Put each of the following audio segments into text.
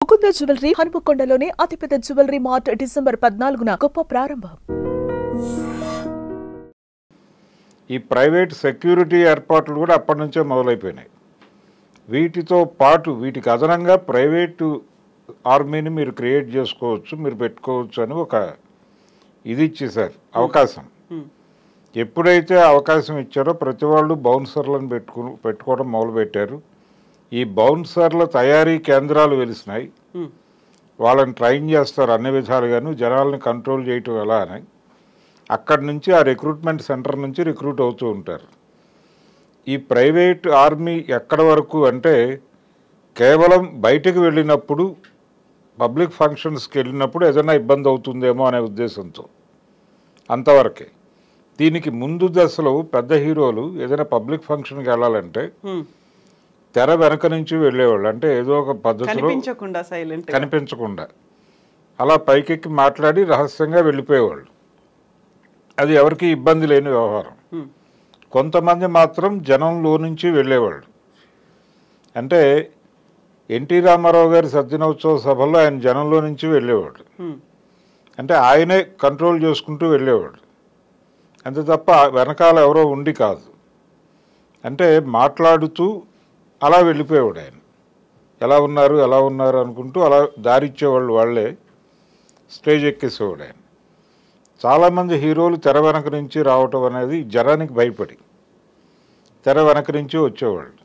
Mukunda jewellery హనుమకొండలోని అతిపెద్ద jewellery mart December 14న గొప్ప ప్రారంభం. ఈ ప్రైవేట్ సెక్యూరిటీ ఏర్పాట్లు కూడా అప్పటి నుంచే మొదలైపోయినాయి. వీటితో పాటు వీటికి అదనంగా ప్రైవేటు ఆర్మీని మీరు క్రియేట్ చేసుకోవచ్చు, మీరు పెట్టుకోవచ్చు అని ఒక ఇది ఇచ్చేశారు అవకాశం. ఎప్పుడైతే అవకాశం ఇచ్చారో ప్రతి వాళ్ళు బౌన్సర్లను పెట్టుకోవడం మొదలుపెట్టారు. ఈ బౌన్సర్ల తయారీ కేంద్రాలు వెలిసినాయి. వాళ్ళని ట్రైన్ చేస్తారు అన్ని విధాలుగాను, జనాలను కంట్రోల్ చేయటం ఎలా అని. అక్కడి నుంచి ఆ రిక్రూట్మెంట్ సెంటర్ నుంచి రిక్రూట్ అవుతూ ఉంటారు. ఈ ప్రైవేట్ ఆర్మీ ఎక్కడి వరకు అంటే కేవలం బయటకు వెళ్ళినప్పుడు, పబ్లిక్ ఫంక్షన్స్కి వెళ్ళినప్పుడు ఏదైనా ఇబ్బంది అవుతుందేమో అనే ఉద్దేశంతో అంతవరకే. దీనికి ముందు దశలో పెద్ద హీరోలు ఏదైనా పబ్లిక్ ఫంక్షన్కి వెళ్ళాలంటే తెర వెనక నుంచి వెళ్ళేవాళ్ళు. అంటే ఏదో ఒక పద్ధతిలో కనిపించకుండా అలా పైకెక్కి మాట్లాడి రహస్యంగా వెళ్ళిపోయేవాళ్ళు. అది ఎవరికి ఇబ్బంది లేని వ్యవహారం. కొంతమంది మాత్రం జనంలో నుంచి వెళ్ళేవాళ్ళు. అంటే ఎన్టీ రామారావు గారి సద్దినోత్సవ సభల్లో ఆయన జనంలో నుంచి వెళ్ళేవాడు. అంటే ఆయనే కంట్రోల్ చేసుకుంటూ వెళ్ళేవాడు. అంతే తప్ప వెనకాల ఎవరో ఉండి కాదు. అంటే మాట్లాడుతూ అలా వెళ్ళిపోయేవాడు ఆయన. ఎలా ఉన్నారు అనుకుంటూ అలా దారిచ్చేవాళ్ళు, వాళ్ళే స్టేజ్ ఎక్కేసేవాడు ఆయన. చాలామంది హీరోలు తెర వెనక నుంచి రావటం అనేది జనానికి భయపడి తెర వెనక నుంచి వచ్చేవాళ్ళు.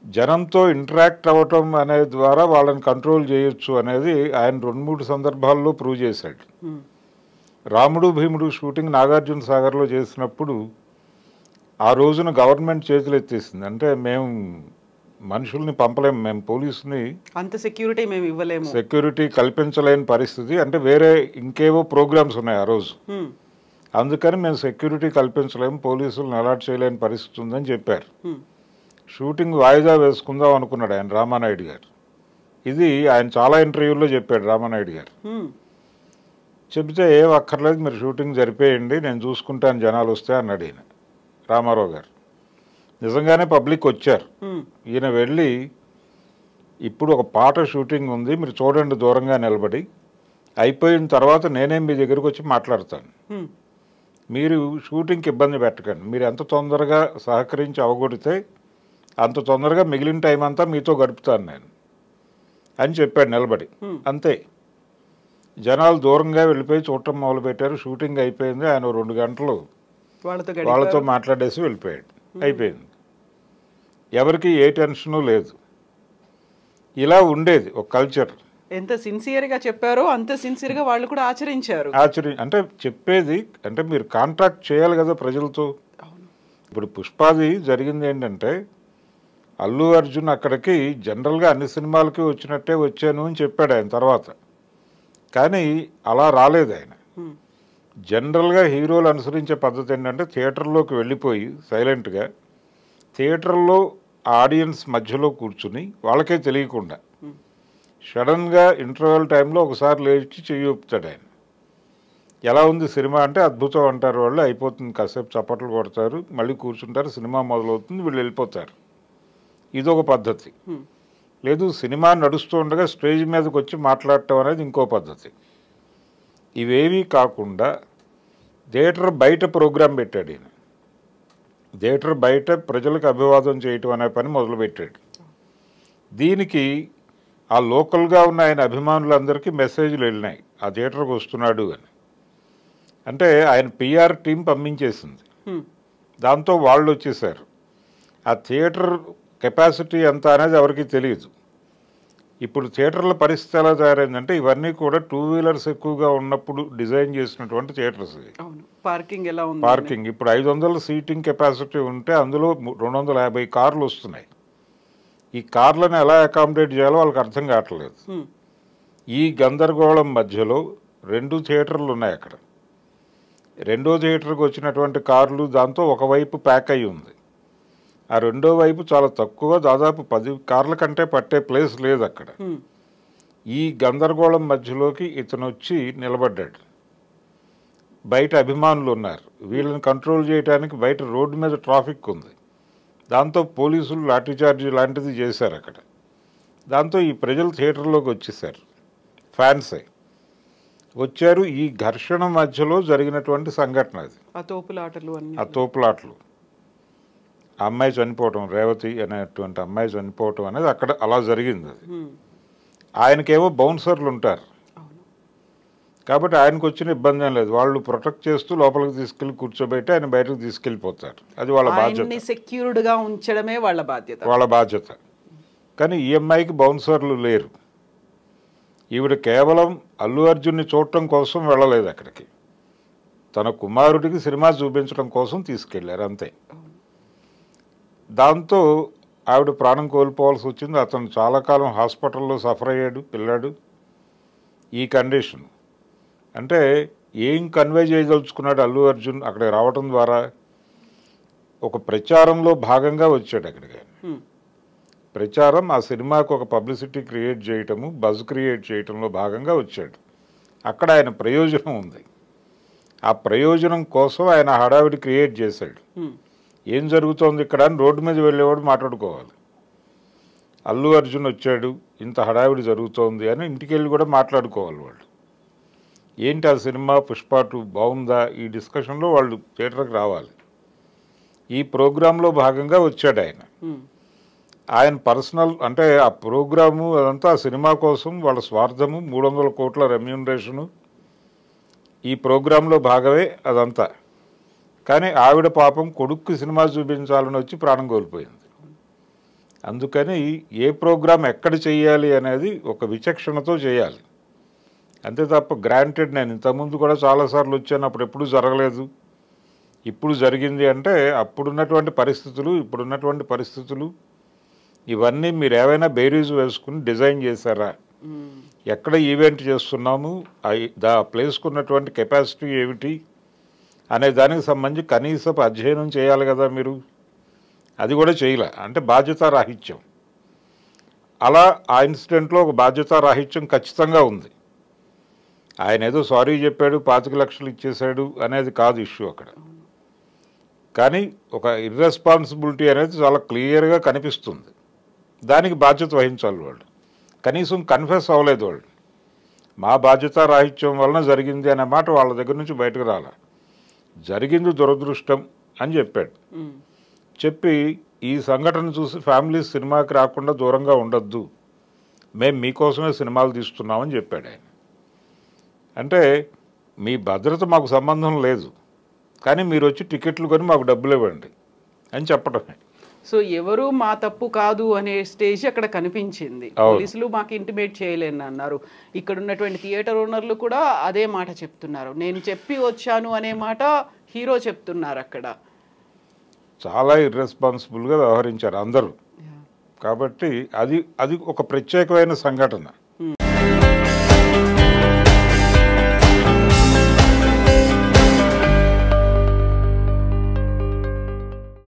జనంతో ఇంటరాక్ట్ అవ్వటం అనే ద్వారా వాళ్ళని కంట్రోల్ చేయొచ్చు అనేది ఆయన 2-3 సందర్భాల్లో ప్రూవ్ చేశాడు. రాముడు భీముడు షూటింగ్ నాగార్జున సాగర్లో చేసినప్పుడు ఆ రోజున గవర్నమెంట్ చేతులు ఎత్తేసింది. అంటే మేము మనుషుల్ని పంపలేము, మేము పోలీసుని అంత సెక్యూరిటీ మేము ఇవ్వలేము, సెక్యూరిటీ కల్పించలేని పరిస్థితి. అంటే వేరే ఇంకేవో ప్రోగ్రామ్స్ ఉన్నాయి ఆ రోజు, అందుకని మేము సెక్యూరిటీ కల్పించలేము, పోలీసులను అలర్ట్ చేయలేని పరిస్థితి ఉందని చెప్పారు. షూటింగ్ వాయిదా వేసుకుందాం అనుకున్నాడు ఆయన, రామానాయుడు గారు. ఇది ఆయన చాలా ఇంటర్వ్యూల్లో చెప్పాడు రామానాయుడు గారు. చెబితే ఏం అక్కర్లేదు, మీరు షూటింగ్ జరిపేయండి, నేను చూసుకుంటాను జనాలు వస్తే అన్నాడు ఈయన, రామారావు గారు. నిజంగానే పబ్లిక్ వచ్చారు. ఈయన వెళ్ళి ఇప్పుడు ఒక పాట షూటింగ్ ఉంది, మీరు చూడండి దూరంగా నిలబడి, అయిపోయిన తర్వాత నేనే మీ దగ్గరకు వచ్చి మాట్లాడతాను, మీరు షూటింగ్కి ఇబ్బంది పెట్టకండి, మీరు ఎంత తొందరగా సహకరించి అవగొడితే అంత తొందరగా మిగిలిన టైం అంతా మీతో గడుపుతాను నేను అని చెప్పాడు నిలబడి. అంతే, జనాలు దూరంగా వెళ్ళిపోయి చూడటం మొదలుపెట్టారు. షూటింగ్ అయిపోయింది, ఆయన 2 గంటలు వాళ్ళతో మాట్లాడేసి వెళ్ళిపోయాడు. అయిపోయింది, ఎవరికి ఏ టెన్షను లేదు. ఇలా ఉండేది ఒక కల్చర్. ఎంత సిన్సియర్గా చెప్పారో అంత సిన్సియర్గా వాళ్ళు కూడా ఆచరించారు. అంటే చెప్పేది అంటే మీరు కాంట్రాక్ట్ చేయాలి కదా ప్రజలతో. ఇప్పుడు పుష్పాది జరిగింది ఏంటంటే, అల్లు అర్జున్ అక్కడికి జనరల్గా అన్ని సినిమాలకి వచ్చినట్టే వచ్చాను అని చెప్పాడు ఆయన తర్వాత. కానీ అలా రాలేదు ఆయన. జనరల్గా హీరోలు అనుసరించే పద్ధతి ఏంటంటే థియేటర్లోకి వెళ్ళిపోయి సైలెంట్గా థియేటర్లో ఆడియన్స్ మధ్యలో కూర్చుని వాళ్ళకే తెలియకుండా సడన్గా ఇంటర్వెల్ టైంలో ఒకసారి లేచి చెయ్యూపుతాడు ఆయన. ఎలా ఉంది సినిమా అంటే అద్భుతం అంటారు వాళ్ళు, అయిపోతుంది, కాసేపు చప్పట్లు కొడతారు, మళ్ళీ కూర్చుంటారు, సినిమా మొదలవుతుంది, వీళ్ళు వెళ్ళిపోతారు. ఇదొక పద్ధతి. లేదు, సినిమా నడుస్తూ ఉండగా స్టేజ్ మీదకి వచ్చి మాట్లాడటం అనేది ఇంకో పద్ధతి. ఇవేవీ కాకుండా థియేటర్ బయట ప్రోగ్రాం పెట్టాడు ఈయన. థియేటర్ బయట ప్రజలకు అభివాదం చేయటం అనే పని మొదలుపెట్టాడు. దీనికి ఆ లోకల్గా ఉన్న ఆయన అభిమానులందరికీ మెసేజ్లు వెళ్ళినాయి, ఆ థియేటర్కి వస్తున్నాడు అని. అంటే ఆయన పిఆర్ టీం పంపించేసింది. దాంతో వాళ్ళు వచ్చేసారు. ఆ థియేటర్ కెపాసిటీ ఎంత అనేది ఎవరికి తెలియదు. ఇప్పుడు థియేటర్ల పరిస్థితి ఎలా తయారైందంటే, ఇవన్నీ కూడా 2 వీలర్స్ ఎక్కువగా ఉన్నప్పుడు డిజైన్ చేసినటువంటి థియేటర్స్. పార్కింగ్ ఇప్పుడు 500 సీటింగ్ కెపాసిటీ ఉంటే అందులో 250 కార్లు వస్తున్నాయి. ఈ కార్లను ఎలా అకామిడేట్ చేయాలో వాళ్ళకి అర్థం కావట్లేదు. ఈ గందరగోళం మధ్యలో 2 థియేటర్లు ఉన్నాయి అక్కడ. 2వ థియేటర్కి వచ్చినటువంటి కార్లు దాంతో ఒకవైపు ప్యాక్ అయి ఉంది. ఆ 2వ వైపు చాలా తక్కువ, దాదాపు 10 కార్ల కంటే పట్టే ప్లేస్ లేదు అక్కడ. ఈ గందరగోళం మధ్యలోకి ఇతను వచ్చి నిలబడ్డాడు. బయట అభిమానులు ఉన్నారు, వీళ్ళని కంట్రోల్ చేయడానికి బయట రోడ్డు మీద ట్రాఫిక్ ఉంది. దాంతో పోలీసులు లాఠీచార్జీ లాంటిది చేశారు అక్కడ. దాంతో ఈ ప్రజలు థియేటర్లోకి వచ్చేసారు, ఫ్యాన్సే వచ్చారు. ఈ ఘర్షణ మధ్యలో జరిగినటువంటి సంఘటన అది, ఆ తోపులాటలు అన్ని. ఆ తోపులాటలు. ఆ అమ్మాయి చనిపోవటం, రేవతి అనేటువంటి అమ్మాయి చనిపోవటం అనేది అక్కడ అలా జరిగింది. అది ఆయనకేమో బౌన్సర్లు ఉంటారు కాబట్టి ఆయనకు వచ్చిన ఇబ్బంది ఏం లేదు. వాళ్ళు ప్రొటెక్ట్ చేస్తూ లోపలికి తీసుకెళ్లి కూర్చోబెట్టి ఆయన బయటకు తీసుకెళ్ళిపోతారు. అది వాళ్ళ బాధ్యత, సెక్యూర్డ్ గా ఉంచడమే వాళ్ళ బాధ్యత. కానీ ఈ అమ్మాయికి బౌన్సర్లు లేరు. ఈవిడ కేవలం అల్లు అర్జున్ని చూడటం కోసం వెళ్ళలేదు అక్కడికి, తన కుమారుడికి సినిమా చూపించడం కోసం తీసుకెళ్లారు అంతే. దాంతో ఆవిడ ప్రాణం కోల్పోవాల్సి వచ్చింది. అతను చాలా కాలం హాస్పిటల్లో సఫర్ అయ్యాడు పిల్లాడు. ఈ కండిషన్ అంటే ఏం కన్వే చేయదలుచుకున్నాడు అల్లు అర్జున్ అక్కడికి రావటం ద్వారా? ఒక ప్రచారంలో భాగంగా వచ్చాడు అక్కడికి. ప్రచారం, ఆ సినిమాకు ఒక పబ్లిసిటీ క్రియేట్ చేయటము, బజ్ క్రియేట్ చేయటంలో భాగంగా వచ్చాడు. అక్కడ ఆయన ప్రయోజనం ఉంది. ఆ ప్రయోజనం కోసం ఆయన హడావిడి క్రియేట్ చేశాడు. ఏం జరుగుతోంది ఇక్కడ అని రోడ్డు మీద వెళ్ళేవాడు మాట్లాడుకోవాలి. అల్లు అర్జున్ వచ్చాడు, ఇంత హడావిడి జరుగుతోంది అని ఇంటికి వెళ్ళి కూడా మాట్లాడుకోవాలి వాళ్ళు. ఏంటి ఆ సినిమా పుష్ప 2 బాగుందా, ఈ డిస్కషన్లో వాళ్ళు థియేటర్కి రావాలి. ఈ ప్రోగ్రాంలో భాగంగా వచ్చాడు ఆయన. ఆయన పర్సనల్ అంటే ఆ ప్రోగ్రాము అదంతా ఆ సినిమా కోసం వాళ్ళ స్వార్థము, 300 కోట్ల రెమ్యూనరేషను ఈ ప్రోగ్రాంలో భాగమే అదంతా. కానీ ఆవిడ పాపం కొడుక్కి సినిమా చూపించాలని వచ్చి ప్రాణం కోల్పోయింది. అందుకని ఏ ప్రోగ్రాం ఎక్కడ చేయాలి అనేది ఒక విచక్షణతో చేయాలి అంతే తప్ప గ్రాంటెడ్. నేను ఇంతకుముందు కూడా చాలాసార్లు వచ్చాను, అప్పుడు ఎప్పుడూ జరగలేదు, ఇప్పుడు జరిగింది అంటే అప్పుడున్నటువంటి పరిస్థితులు ఇప్పుడున్నటువంటి పరిస్థితులు ఇవన్నీ మీరు ఏవైనా బేరీజ్ వేసుకుని డిజైన్ చేశారా? ఎక్కడ ఈవెంట్ చేస్తున్నాము, ఆ ప్లేస్కు ఉన్నటువంటి కెపాసిటీ ఏమిటి అనే దానికి సంబంధించి కనీసపు అధ్యయనం చేయాలి కదా మీరు. అది కూడా చేయలే, అంటే బాధ్యతారాహిత్యం. అలా ఆ ఇన్సిడెంట్లో ఒక బాధ్యతారాహిత్యం ఖచ్చితంగా ఉంది. ఆయన ఏదో సారీ చెప్పాడు, 25 లక్షలు ఇచ్చేశాడు అనేది కాదు ఇష్యూ అక్కడ. కానీ ఒక ఇర్రెస్పాన్సిబిలిటీ అనేది చాలా క్లియర్గా కనిపిస్తుంది. దానికి బాధ్యత వహించాలి వాళ్ళు. కనీసం కన్ఫెస్ అవ్వలేదు వాళ్ళు. మా బాధ్యతారాహిత్యం వలన జరిగింది అనే మాట వాళ్ళ దగ్గర నుంచి బయటకు రాల. జరిగింది దురదృష్టం అని చెప్పాడు. చెప్పి ఈ సంఘటన చూసి ఫ్యామిలీస్ సినిమాకి రాకుండా దూరంగా ఉండొద్దు, మేము మీకోసమే సినిమాలు తీస్తున్నామని చెప్పాడు ఆయన. అంటే మీ భద్రత మాకు సంబంధం లేదు, కానీ మీరు వచ్చి టికెట్లు కొని మాకు డబ్బులు ఇవ్వండి అని చెప్పడమే. సో ఎవరు మా తప్పు కాదు అనే స్టేజ్ అక్కడ కనిపించింది. పోలీసులు మాకు ఇంటిమేట్ చేయలేని అన్నారు. ఇక్కడ ఉన్నటువంటి థియేటర్ ఓనర్లు కూడా అదే మాట చెప్తున్నారు. నేను చెప్పి వచ్చాను అనే మాట హీరో చెప్తున్నారు. అక్కడ చాలా ఇర్రెస్పాన్సిబుల్గా వ్యవహరించారు అందరూ. కాబట్టి అది ఒక ప్రత్యేకమైన సంఘటన.